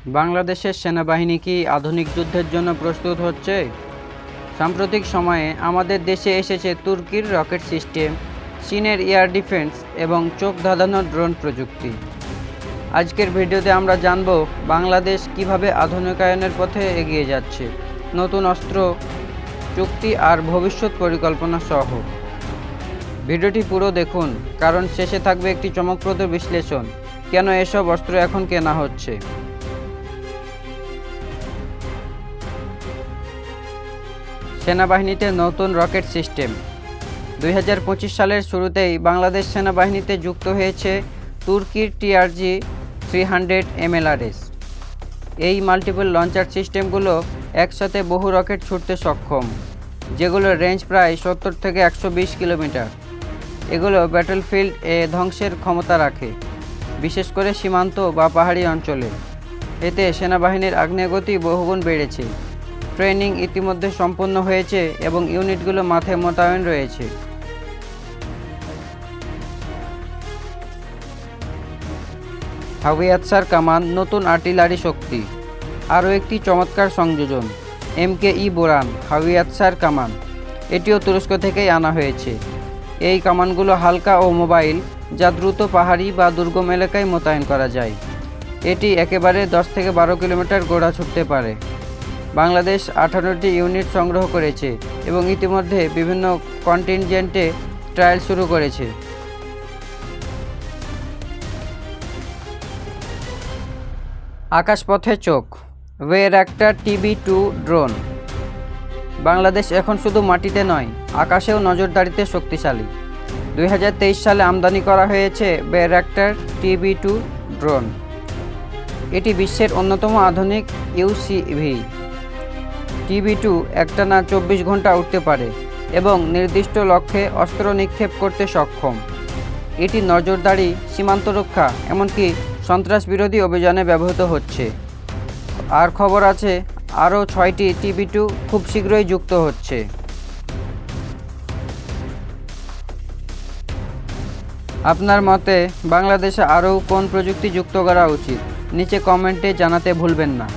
বাংলাদেশের সেনাবাহিনী কি আধুনিক যুদ্ধের জন্য প্রস্তুত হচ্ছে? সাম্প্রতিক সময়ে আমাদের দেশে এসেছে তুর্কির রকেট সিস্টেম, চীনের এয়ার ডিফেন্স এবং চোখ ধাঁধানো ড্রোন প্রযুক্তি। আজকের ভিডিওতে আমরা জানব বাংলাদেশ কিভাবে আধুনিকায়নের পথে এগিয়ে যাচ্ছে, নতুন অস্ত্র, চুক্তি আর ভবিষ্যৎ পরিকল্পনা সহ। ভিডিওটি পুরো দেখুন, কারণ শেষে থাকবে একটি চমকপ্রদ বিশ্লেষণ কেন এসব অস্ত্র এখন কেনা হচ্ছে। সেনাবাহিনীতে নতুন রকেট সিস্টেম। 2025 সালের শুরুতেই বাংলাদেশ সেনাবাহিনীতে যুক্ত হয়েছে তুর্কির TRG-300 MLRS। এই মাল্টিপল লঞ্চার সিস্টেমগুলো একসাথে বহু রকেট ছুটতে সক্ষম, যেগুলোর রেঞ্জ প্রায় 70 থেকে 120 কিলোমিটার। এগুলো ব্যাটলফিল্ড এ ধ্বংসের ক্ষমতা রাখে, বিশেষ করে সীমান্ত বা পাহাড়ি অঞ্চলে। এতে সেনাবাহিনীর আগ্নেয়গতি বহুগুণ বেড়েছে। ট্রেনিং ইতিমধ্যে সম্পন্ন হয়েছে এবং ইউনিটগুলো মাঠে মোতায়েন রয়েছে। হাওয়াইয়াৎসার কামান, নতুন আর্টিলারি শক্তি। আরও একটি চমৎকার সংযোজন, MKE বোরান হাওয়াইয়াৎসার কামান। এটিও তুরস্ক থেকেই আনা হয়েছে। এই কামানগুলো হালকা ও মোবাইল, যা দ্রুত পাহাড়ি বা দুর্গম এলাকায় মোতায়েন করা যায়। এটি একেবারে 10 থেকে 12 কিলোমিটার গোড়া ছুটতে পারে। বাংলাদেশ 18টি ইউনিট সংগ্রহ করেছে এবং ইতিমধ্যে বিভিন্ন কন্টিনজেন্টে ট্রায়াল শুরু করেছে। আকাশপথে চোখ, বাইরাক্টার TB2 ড্রোন। বাংলাদেশ এখন শুধু মাটিতে নয়, আকাশেও নজরদারিতে শক্তিশালী। 2023 সালে আমদানি করা হয়েছে বাইরাক্টার TB2 ড্রোন। এটি বিশ্বের অন্যতম আধুনিক UCV। TB2 একটানা 24 ঘন্টা উঠতে পারে এবং নির্দিষ্ট লক্ষ্যে অস্ত্র নিক্ষেপ করতে সক্ষম। এটি নজরদারি, সীমান্ত রক্ষা, এমনকি সন্ত্রাস বিরোধী অভিযানে ব্যবহৃত হচ্ছে। আর খবর আছে আরও 6টি TB2 খুব শীঘ্রই যুক্ত হচ্ছে। আপনার মতে বাংলাদেশে আরও কোন প্রযুক্তি যুক্ত করা উচিত? নিচে কমেন্টে জানাতে ভুলবেন না।